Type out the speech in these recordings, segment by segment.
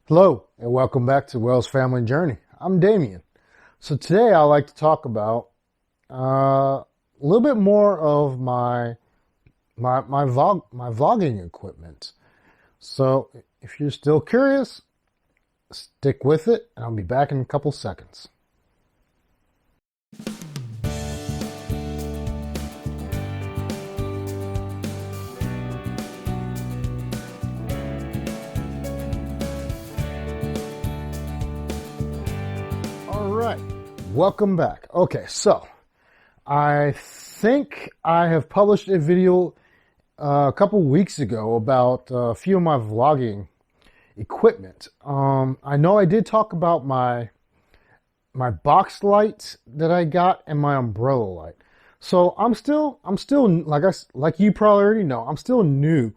Hello, and welcome back to Wells Family Journey. I'm Damien. So today I'd like to talk about a little bit more of my vlogging equipment. So if you're still curious, stick with it, and I'll be back in a couple seconds. All right, welcome back. Okay, so I think I have published a video a couple weeks ago about a few of my vlogging equipment. I know I did talk about my box light that I got and my umbrella light. So I'm still like you probably already know, I'm still new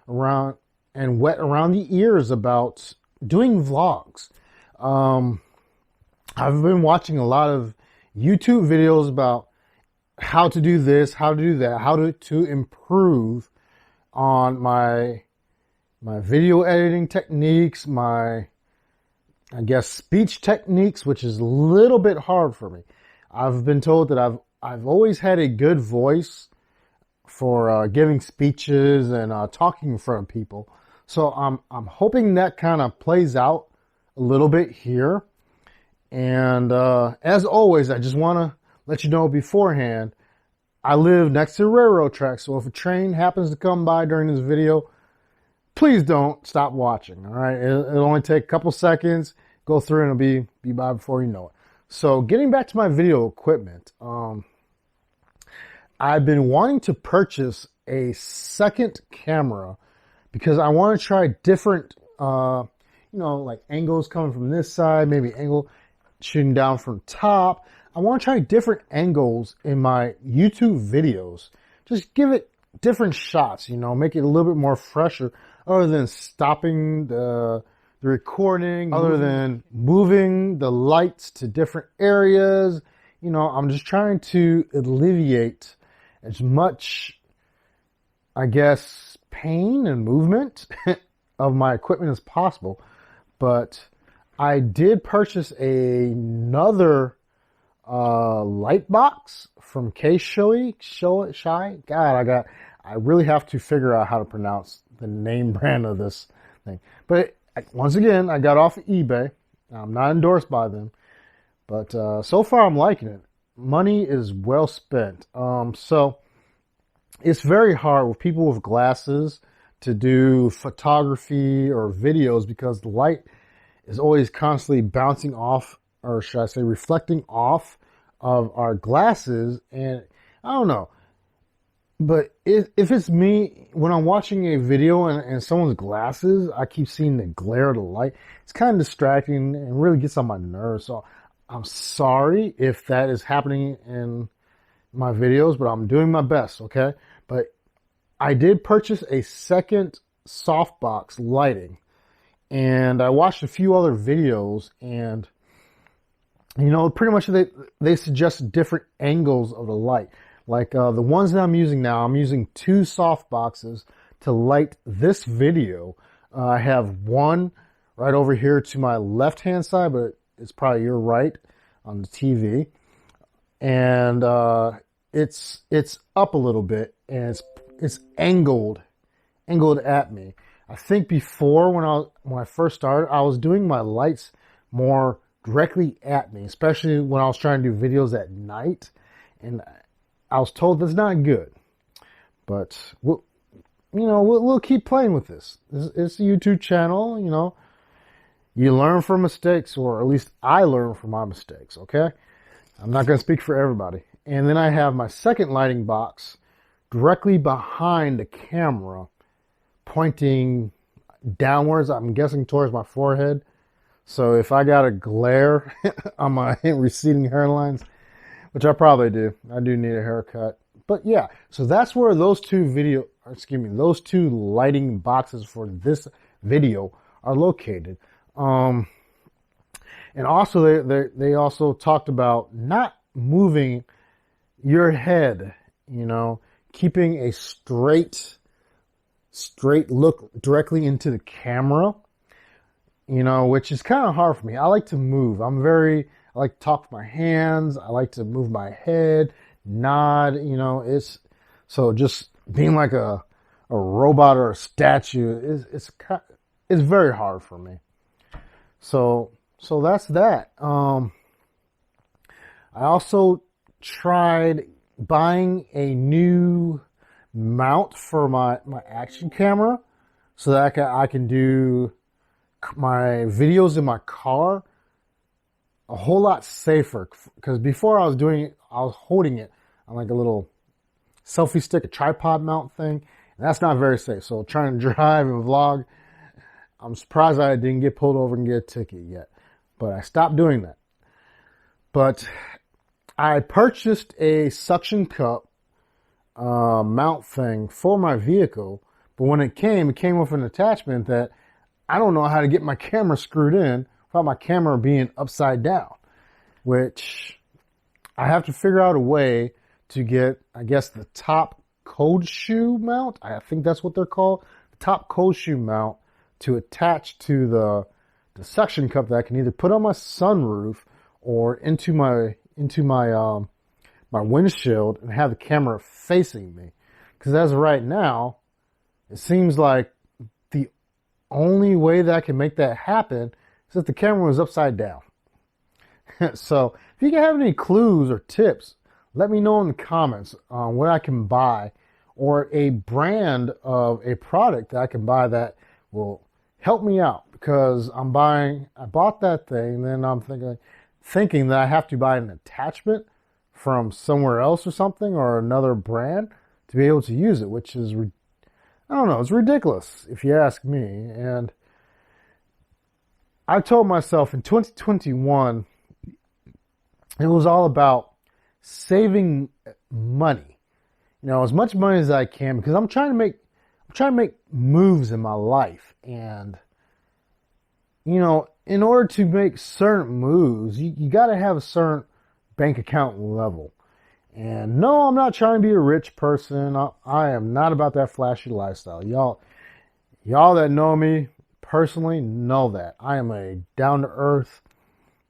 around and wet around the ears about doing vlogs. I've been watching a lot of YouTube videos about how to do this, how to do that, how to improve on my video editing techniques, I guess speech techniques, which is a little bit hard for me. I've been told that I've always had a good voice for giving speeches and talking in front of people. So I'm hoping that kind of plays out a little bit here. And as always, I just want to let you know beforehand, I live next to the railroad tracks. So if a train happens to come by during this video, please don't stop watching. All right, it'll only take a couple seconds. Go through and it'll be by before you know it. So getting back to my video equipment, I've been wanting to purchase a second camera because I want to try different, like angles coming from this side, maybe angle shooting down from top. I want to try different angles in my YouTube videos. Just give it different shots, make it a little bit more fresher, other than stopping the recording, other than moving the lights to different areas. I'm just trying to alleviate as much, I guess, pain and movement of my equipment as possible. But I did purchase another light box from Kshioe. God, I really have to figure out how to pronounce the name brand of this thing. But once again, I got off of eBay. I'm not endorsed by them, but so far I'm liking it. Money is well spent. So it's very hard with people with glasses to do photography or videos because the light is always constantly bouncing off, or should I say reflecting off of our glasses. And I don't know, but if it's me, when I'm watching a video and someone's glasses, I keep seeing the glare of the light. It's kind of distracting and really gets on my nerves. So I'm sorry if that is happening in my videos, but I'm doing my best, okay? But I did purchase a second softbox lighting, and I watched a few other videos, and pretty much they suggest different angles of the light. Like the ones that I'm using now, I'm using two soft boxes to light this video. I have one right over here to my left-hand side, but it's probably your right on the TV. And it's up a little bit, and it's angled at me. I think before when I first started, I was doing my lights more directly at me, especially when I was trying to do videos at night, and I was told that's not good. But we'll keep playing with this. It's a YouTube channel. You learn from mistakes, or at least I learn from my mistakes. Okay, I'm not going to speak for everybody. And then I have my second lighting box directly behind the camera, pointing downwards, I'm guessing towards my forehead. So if I got a glare on my receding hairlines, which I probably do, I do need a haircut. But yeah, so that's where those two lighting boxes for this video are located. And also they also talked about not moving your head, keeping a straight look directly into the camera. which is kind of hard for me. I like to move. I like to talk with my hands. I like to move my head, nod, so just being like a robot or a statue is very hard for me. So that's that. I also tried buying a new mount for my action camera so that I can do my videos in my car a whole lot safer. Because before I was holding it on like a little selfie stick, a tripod mount thing, and that's not very safe. So trying to drive and vlog, I'm surprised I didn't get pulled over and get a ticket yet. But I stopped doing that. But I purchased a suction cup mount thing for my vehicle, but when it came with an attachment that I don't know how to get my camera screwed in without my camera being upside down, which I have to figure out a way to get, I guess, the top cold shoe mount. I think that's what they're called. The top cold shoe mount to attach to the suction cup that I can either put on my sunroof or into my my windshield and have the camera facing me. Because as of right now, it seems like the only way that I can make that happen is if the camera was upside down. So if you can have any clues or tips, let me know in the comments on what I can buy or a brand of a product that I can buy that will help me out. Because I bought that thing, and then I'm thinking that I have to buy an attachment from somewhere else or something or another brand to be able to use it, which is, I don't know, it's ridiculous if you ask me. And I told myself in 2021, it was all about saving money, as much money as I can, because I'm trying to make moves in my life. And, in order to make certain moves, you got to have a certain bank account level. And no, I'm not trying to be a rich person. I am not about that flashy lifestyle. Y'all that know me personally know that. I am a down-to-earth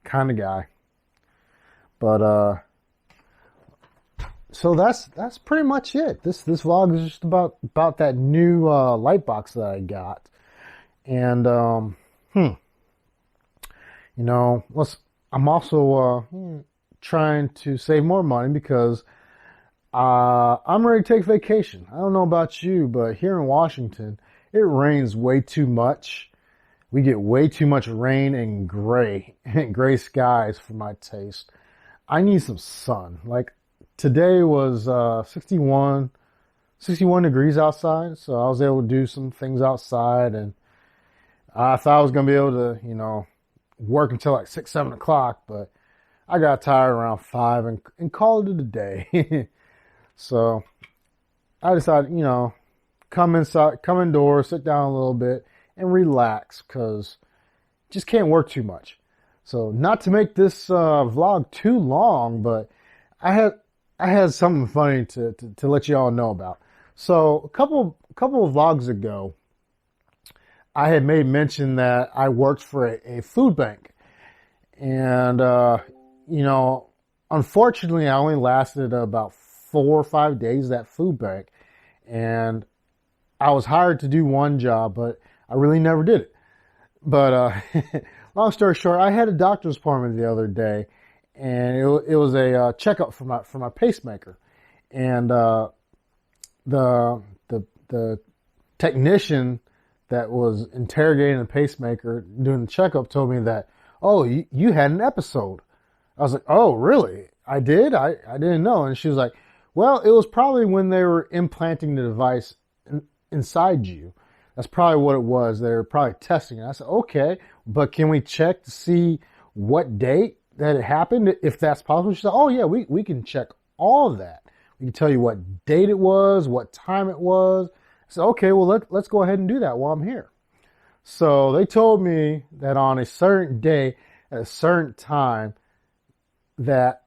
kind of guy. But, so that's pretty much it. This vlog is just about that new light box that I got. And I'm also trying to save more money because I'm ready to take vacation. I don't know about you, but here in Washington, it rains way too much. We get way too much rain and gray skies for my taste. I need some sun. Like today was 61 degrees outside, so I was able to do some things outside, and I thought I was going to be able to, work until like 6, 7 o'clock, but I got tired around 5 and called it a day. So I decided, come indoors, sit down a little bit and relax, because just can't work too much. So not to make this vlog too long, but I had something funny to let you all know about. So a couple of vlogs ago, I had made mention that I worked for a food bank. And, unfortunately, I only lasted about 4 or 5 days at that food bank. And I was hired to do one job, but I really never did it. But long story short, I had a doctor's appointment the other day, and it was a checkup for my pacemaker. And the technician that was interrogating the pacemaker doing the checkup told me that, oh, you had an episode. I was like, oh, really? I did? I didn't know. And she was like, well, it was probably when they were implanting the device inside you. That's probably what it was. They were probably testing it. I said, okay, but can we check to see what date that it happened, if that's possible? She said, oh, yeah, we can check all of that. We can tell you what date it was, what time it was. I said, okay, well, let's go ahead and do that while I'm here. So they told me that on a certain day, at a certain time, that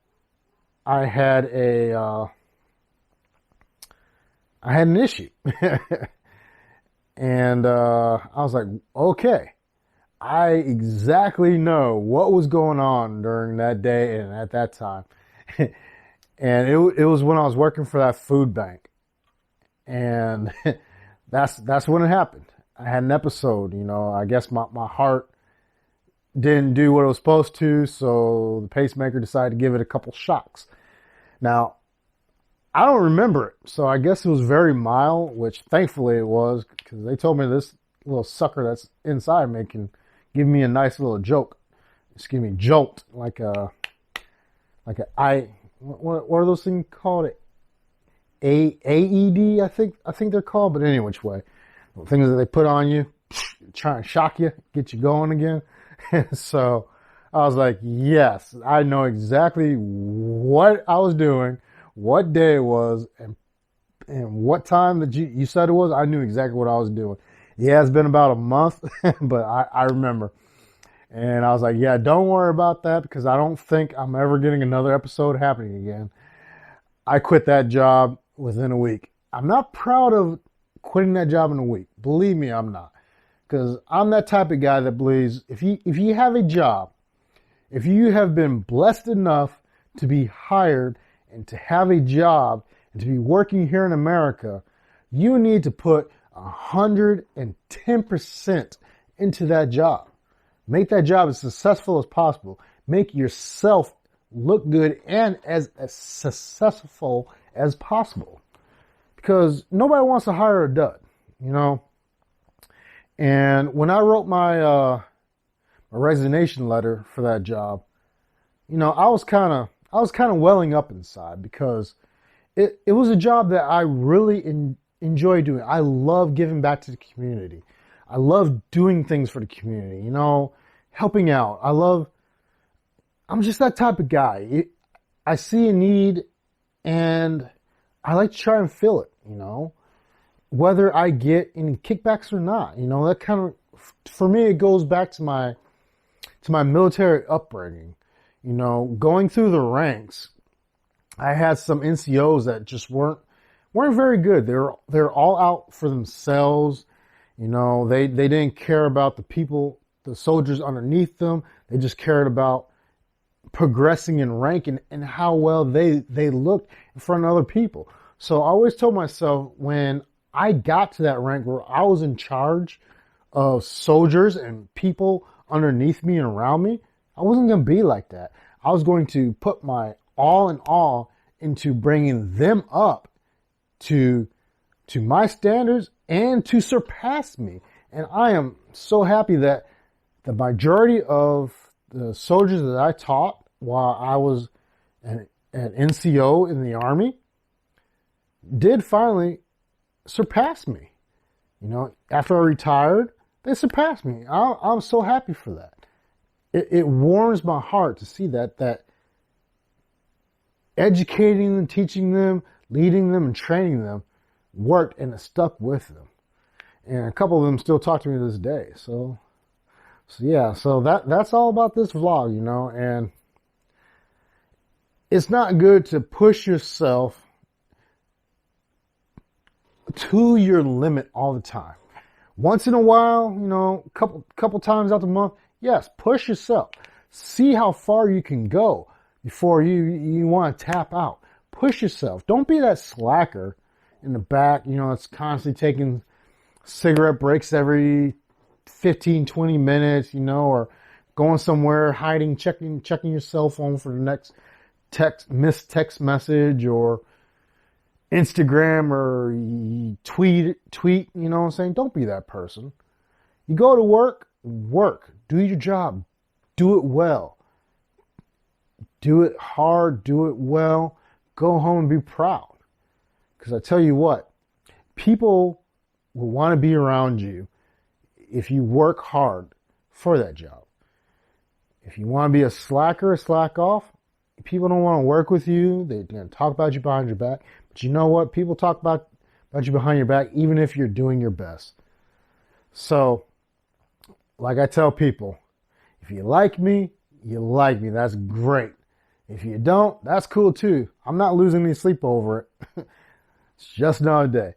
I had an issue. And I was like, okay, I exactly know what was going on during that day and at that time. And it was when I was working for that food bank. And that's when it happened. I had an episode, I guess my heart didn't do what it was supposed to, so the pacemaker decided to give it a couple shocks. Now, I don't remember it, so I guess it was very mild, which thankfully it was, because they told me this little sucker that's inside me can give me a nice little jolt, like what are those things called? AED, I think they're called, but any which way, things that they put on you, try and shock you, get you going again. So I was like, yes, I know exactly what I was doing, what day it was, and what time that you said it was. I knew exactly what I was doing. Yeah, it's been about a month, but I remember. And I was like, yeah, don't worry about that, because I don't think I'm ever getting another episode happening again. I quit that job within a week. I'm not proud of quitting that job in a week. Believe me, I'm not. Because I'm that type of guy that believes if you have a job, if you have been blessed enough to be hired and to have a job and to be working here in America, you need to put 110% into that job. Make that job as successful as possible. Make yourself look good and as successful as possible. Because nobody wants to hire a dud, And when I wrote my resignation letter for that job, I was kind of welling up inside, because it was a job that I really enjoy doing. I love giving back to the community. I love doing things for the community, helping out. I'm just that type of guy. I see a need and I like to try and fill it, whether I get any kickbacks or not. That kind of, for me, it goes back to my military upbringing. Going through the ranks, I had some NCOs that just weren't very good. They're all out for themselves. They didn't care about the people, the soldiers underneath them. They just cared about progressing in rank and how well they looked in front of other people. So I always told myself, when I got to that rank where I was in charge of soldiers and people underneath me and around me, I wasn't going to be like that. I was going to put my all in all into bringing them up to my standards and to surpass me. And I am so happy that the majority of the soldiers that I taught while I was an NCO in the Army did finally surpass me. After I retired, they surpassed me. I'm so happy for that. It warms my heart to see that educating them, teaching them, leading them, and training them worked, and it stuck with them. And a couple of them still talk to me to this day. So that's all about this vlog, and it's not good to push yourself to your limit all the time. Once in a while, couple times out the month, yes, push yourself. See how far you can go before you want to tap out. Push yourself. Don't be that slacker in the back, that's constantly taking cigarette breaks every 15, 20 minutes, or going somewhere, hiding, checking your cell phone for the next missed text message, or Instagram, or tweet, you know what I'm saying? Don't be that person. You go to work, do your job, do it well. Do it hard, do it well, go home and be proud. Because I tell you what, people will want to be around you if you work hard for that job. If you want to be a slacker, slack off, people don't want to work with you. They're going to talk about you behind your back. But you know what? People talk about you behind your back, even if you're doing your best. So, like I tell people, if you like me, you like me. That's great. If you don't, that's cool too. I'm not losing any sleep over it. It's just another day.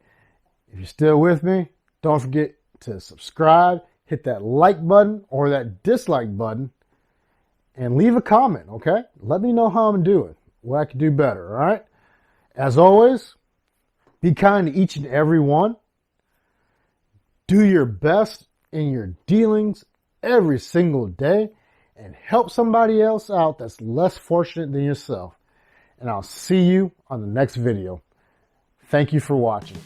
If you're still with me, don't forget to subscribe, hit that like button or that dislike button and leave a comment, okay? Let me know how I'm doing, what I can do better, all right? As always, be kind to each and every one. Do your best in your dealings every single day and help somebody else out that's less fortunate than yourself. And I'll see you on the next video. Thank you for watching.